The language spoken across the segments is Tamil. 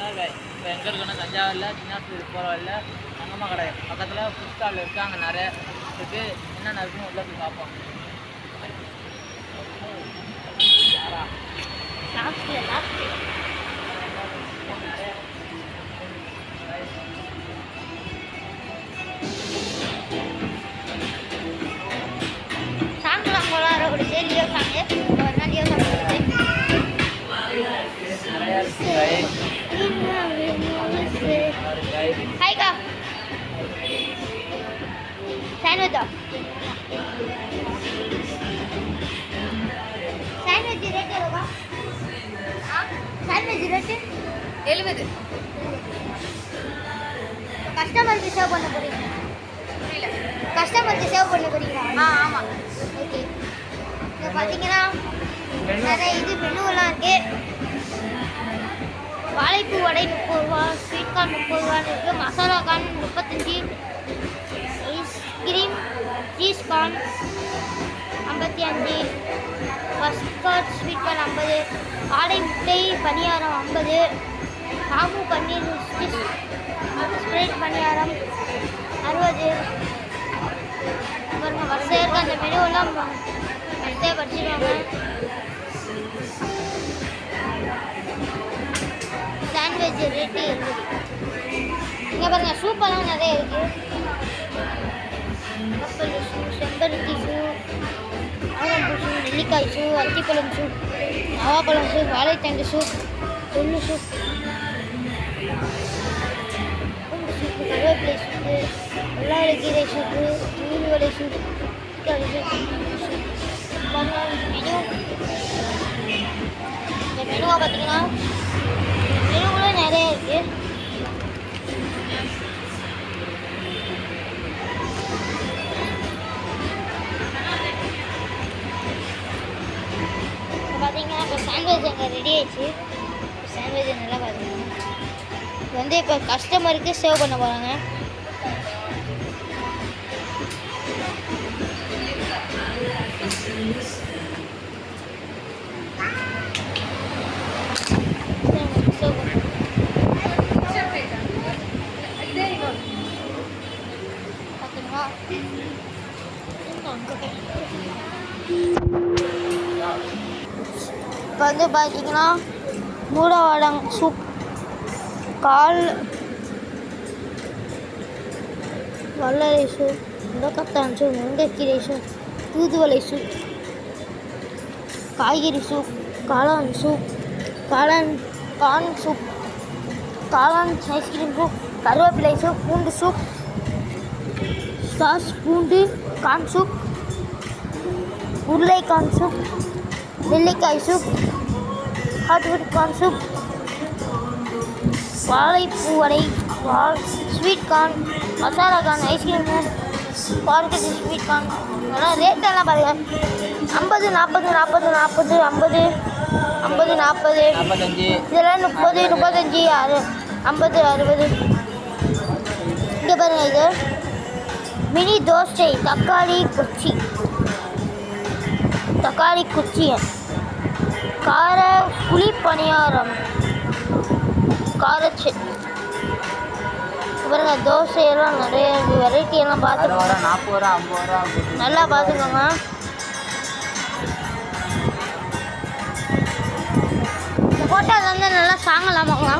இப்போ எங்கே இருக்குன்னா தஞ்சாவூரில் சின்னாஸ்பூர் போகிற வழியில் தங்கம்மா கடை பக்கத்தில் ஃபுட் ஸ்டால் இருக்குது. அங்கே நிறைய இருக்குது. என்னென்ன இருக்குன்னு உள்ள போய் பார்ப்போம். சாப்பிடலாம் போல கொடுத்து லியோ சாங்க ஒரு நாள் லியோ சாப்பிட்டு ஹாய்க்கா சாண்ட்விச்சா சாண்ட்விச் ரேட் எவ்வளோக்கா? Sandwich rate 70. கஸ்டமருக்கு சேவ் பண்ண போறீங்க? புரியல. கஸ்டமருக்கு சேவ் பண்ண போறீங்களா? ஆமாம். ஓகே. இங்கே பார்த்தீங்கன்னா நிறைய மெனுவெல்லாம் இருக்கு. வாழைப்பூ வடை 30 ரூபா, ஸ்வீட் கார்ன் 30 ரூபான்னு இருக்கு. Masala corn 35, ice cream cheese corn 55, பஸ்கட் ஸ்வீட் கார்ன் 50, ஆடை முட்டை பணியாரம் 50, காபு பன்னீர் ஸ்ப்ரெட் பணியாரம் 60. பாருங்க வரிசையாக இருக்க அந்த மெனுவெல்லாம் வரிசையாக படிச்சிருவாங்க. Sandwich rate 70. இங்கே பாருங்க சூப்பெல்லாம் நிறைய இருக்கு. கப்பல் ஷூ, செம்பருத்தி ஷூ, ஆரம்பு ஷூ, நெல்லிக்காய் ஷூ, அத்திப்பழம் ஷூ, நவாப்பழம் ஷூ, வாழைத்தண்டு ஷூ, கொள்ளு ஷூ, பூண்டு சூப்பு, கருவேப்பிலை சூப்பு, வெள்ளாரைக்கீரை சூப்பு, தூதுவளை சூப்பு, மெனு. இந்த மெனுவை பார்த்தீங்கன்னா மெனுக்குள்ள நிறைய இருக்கு. இப்போ பார்த்தீங்கன்னா இப்போ சாண்ட்விச் அங்கே ரெடி ஆயிடுச்சு. சாண்ட்விச் நல்லா பார்த்தீங்கன்னா இது வந்து இப்போ கஸ்டமருக்கு சேவ் பண்ண போகிறாங்க. இப்போ வந்து பார்த்தீங்கன்னா மூடவாடம் சூப், கால் வல்லரை சூப், முடக்கத்தான் சூப், முருங்கைக்கீரை சூப், தூதுவளை சூப், காய்கறி சூப், காளான் சூப், கார்ன் சூப், காளான் ஐஸ்கிரீம் சூப், கருவேப்பிலை சூப், பூண்டு சூப், சாஸ் பூண்டு கார்ன் சூப், உருளைக்கான் சூப், நெல்லிக்காய் சூப், ஹாட்வுட் கார்ன் சூப், வாழைப்பூ vada, sweet corn, masala corn, ice cream, பார்க்கெட் ஸ்வீட் கார்ன். அதெல்லாம் ரேட்டெல்லாம் பாருங்க. 50, 40, 40, 40, 50, 50, 40, இதெல்லாம் 30, 35, 50, 60. இங்கே பாருங்க இது மினி தோசை, தக்காளி குச்சி, கார புளி பணியாரம், கார சட்னி. பாருங்க தோசையெல்லாம் நிறைய வெரைட்டி எல்லாம் பார்த்துக்கோங்க. 40 ரூபா 50 ரூபா நல்லா பார்த்துக்கோங்க. இந்த ஃபோட்டோ வந்து நல்லா சாங்கலாமாங்க.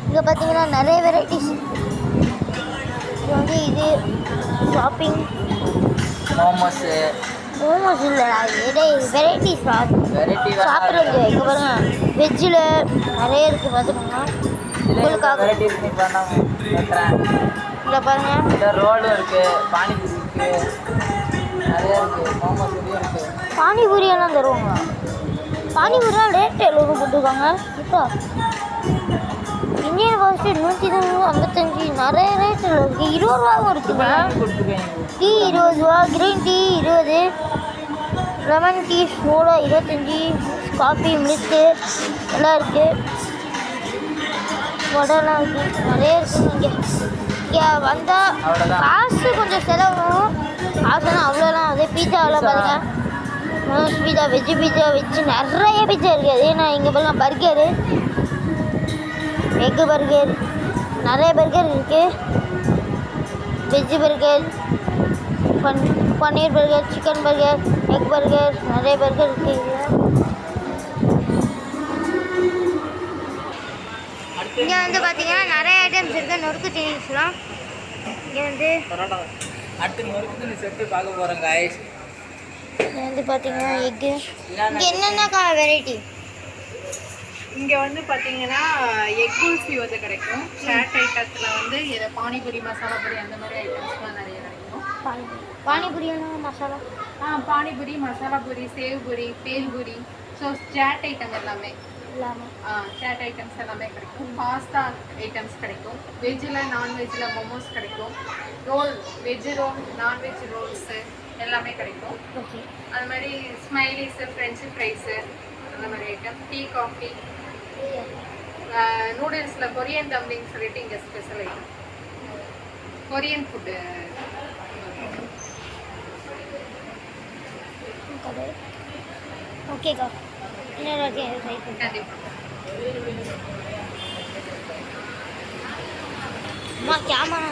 இங்கே பார்த்தீங்கன்னா நிறைய வெரைட்டிஸ். இது வந்து இது ஷாப்பிங் மோமோஸ் இல்லைடா, இது வெரைட்டிஸ் சாப்பிட்றது. இங்கே பாருங்க வெஜ்ஜில் நிறைய இருக்குது பார்த்துக்கோங்க. உங்களுக்காக இங்கே பாருங்க ரோடு இருக்குது, பானிபூரி இருக்குது, நிறைய இருக்குது. மோமோஸ் இருக்குது. பானிபூரியெல்லாம் தருவாங்க. பானிபூரியெல்லாம் ரேட்டு எவ்வளோ போட்டுருக்காங்க இப்போ? Indian cost 155. நிறைய ரேட்டில் இருக்குது. 20 ரூபாவும் இருக்குங்க. டீ 20 ரூபா, green tea 20, lemon tea soda 25, coffee milk எல்லாம் இருக்குது. வடைலாம் இருக்குது, நிறைய இருக்குது. இங்கே வந்தால் காசு கொஞ்சம் செலவாகும். காசுலாம் அவ்வளோலாம். அதே பீஸாவெல்லாம் பாருங்கள் மோமோஸ் பீஸா வெஜ்ஜு நிறைய பீஸா இருக்குது. ஏன்னா இங்கே பாருங்க பர்கரு, எக்கு பர்கர், நிறைய பர்கர் இருக்குது. Veg burger, paneer burger, chicken burger, egg burger, நிறைய பர்கர் இருக்குது. இங்கே வந்து பார்த்தீங்கன்னா நிறைய ஐட்டம்ஸ் இருக்குது. நொறுக்கு தீனிஸ்லாம் இங்கே வந்து அடுத்து நொறுக்கு செட்டு பார்க்க போகிறோம் காய்ஸ். இங்கே வந்து பார்த்தீங்கன்னா எக்கு. இங்கே என்னென்ன வெரைட்டி? இங்கே வந்து பார்த்தீங்கன்னா எக் குல்ஃபி வந்து கிடைக்கும். சாட் ஐட்டத்தில் வந்து இதை பானிபூரி, மசாலா பூரி அந்த மாதிரி ஐட்டம்ஸ்லாம் நிறைய கிடைக்கும். பானிபூரியான மசாலா, பானிபூரி, மசாலா பூரி, சேவ் பூரி, பேல் பூரி, ஸோ சாட் ஐட்டம் எல்லாமே சாட் ஐட்டம்ஸ் எல்லாமே கிடைக்கும். பாஸ்தா ஐட்டம்ஸ் கிடைக்கும். வெஜ்ஜில் நான்வெஜ்ஜில் மோமோஸ் கிடைக்கும். Roll, veg roll, non veg rolls எல்லாமே கிடைக்கும். அது மாதிரி ஸ்மைலிஸு, ஃப்ரெஞ்சு ஃப்ரைஸு அந்த மாதிரி ஐட்டம். டீ, காஃபி, நூடுல்ஸில் கொரியன் டம்ப்ளிங் சொல்லிட்டு இங்கே ஸ்பெஷல் ஐட்டம். Korean food. ஓகேக்கா, இன்னொரு வாட்டி ட்ரை பண்ணி கண்டிப்பாக. அம்மா கேமரா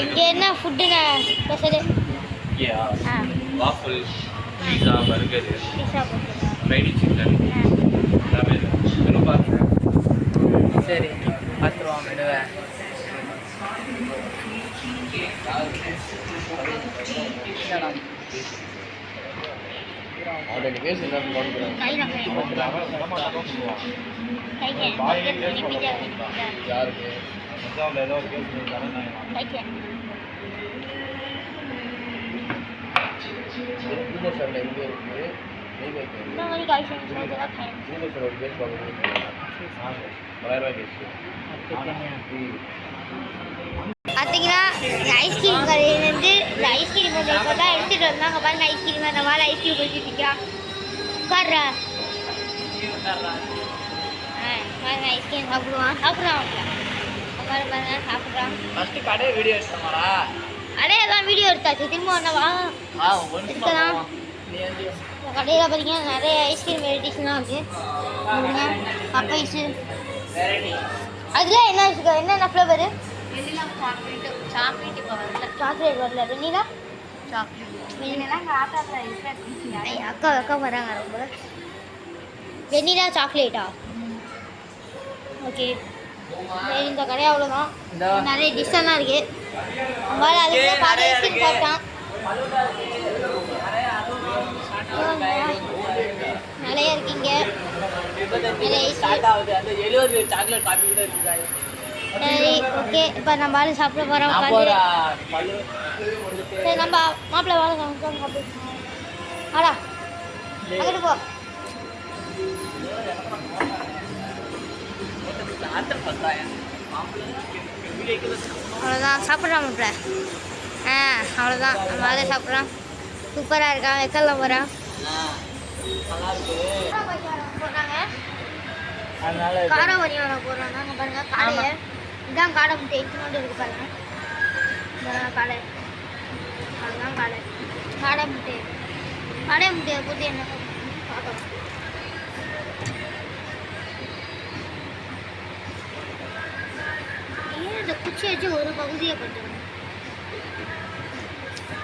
இங்கே என்ன ஃபுட்டுங்க ஸ்பெஷலு? வாஃபிள், பீஸா, பர்கரு, பீஸா போட்டுருக்கா? ஃப்ரைடு சிக்கன் எல்லாமே மெனு பாருங்க. சரி, பார்த்துருவோம் மெனுவை. பார்த்தீங்கன்னா இந்த ஐஸ்கிரீம் கடையிலேருந்து இந்த ஐஸ்கிரீம் வந்து இப்போ தான் எடுத்துகிட்டு வந்தாங்க. பாருங்க ஐஸ்கிரீம், அந்த மாதிரி ஐஸ்கிரீம் வச்சுருக்கா உட்கார்றா. பாருங்க ஐஸ்கிரீம் சாப்பிடுவான் பாருங்க சாப்பிட்றான். ஃபஸ்ட்டு கடை வீடியோ எடுத்தோமாடா? அடையெல்லாம் வீடியோ எடுத்தாச்சு. திரும்ப ஒன்றவா எடுக்கலாம். இந்த கடையில் பார்த்தீங்கன்னா நிறைய ஐஸ்கிரீம் வெரைட்டிஸ்லாம் இருக்குது. கப் ஐஸு, அதில் என்னென்ன ஃப்ளேவரு? வெண்ணிலா, சாக்லேட் இப்போ வரல. சாக்லேட் வரல. வெண்ணிலா, சாக்லேட் வெண்ணிலா எங்கள் ஆட்டாவில் இருக்கிற அக்கா வராங்க ரொம்ப. வெண்ணிலா சாக்லேட்டா? ஓகே, சரி இந்த கடை அவ்வளோதான். நிறைய டிஷ்ஷெல்லாம் இருக்குது. நம்மளால் அதுக்குள்ளே பாதி ஐஸ்கிரீம் சாப்பிட்டான். நிறைய இருக்கீங்க. சரி ஓகே, இப்போ நம்ம ஆளு சாப்பிட போகிறோம். சரி நம்ம மாப்பிள்ளை வாழை சாப்பிட்டு ஆடா அங்கிட்டு போ. அவ்வளோதான் சாப்பிட்றான் மாப்பிள்ள. அவ்வளோதான் நம்ம ஆளை சாப்பிட்றான். சூப்பராக இருக்கான். வெக்கெல்லாம் போகிறான். போடுறாங்க காரம் வரியான போடுறாங்க. அங்கே பாருங்க காடையை. இதுதான் காடை முட்டை. இன்ட்டு இருக்கு பாருங்க. காடை, அதுதான் காடை முட்டையை போட்டு என்ன பார்க்கலாம். ஏன் இந்த குச்சி வச்சு ஒரு பகுதியை பண்ணுறோம்?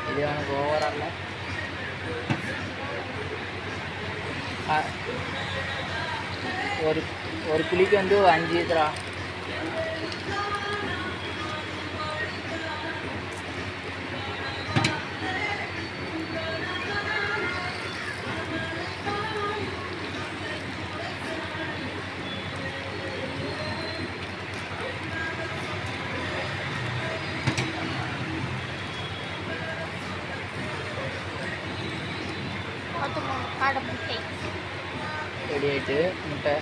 இது எனக்கு ஓவரால ஒரு புளிக்கு வந்து 5 இதுரா. காடை முட்டை ரெடி ஆயிட்டு முட்டை.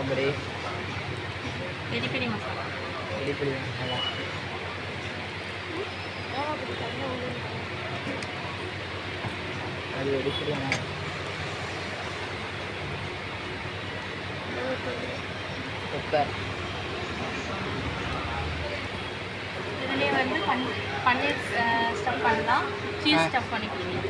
அப்படி பெரிய பெரிய மசாலா. பெரிய பெரிய மசாலா. அது எடுக்கிறேன். பெப்பர். இதுலேயே வந்து பன்னீர் ஸ்டஃப் பண்ணலாம், சீஸ் ஸ்டஃப் பண்ணி கொடுக்கலாம்.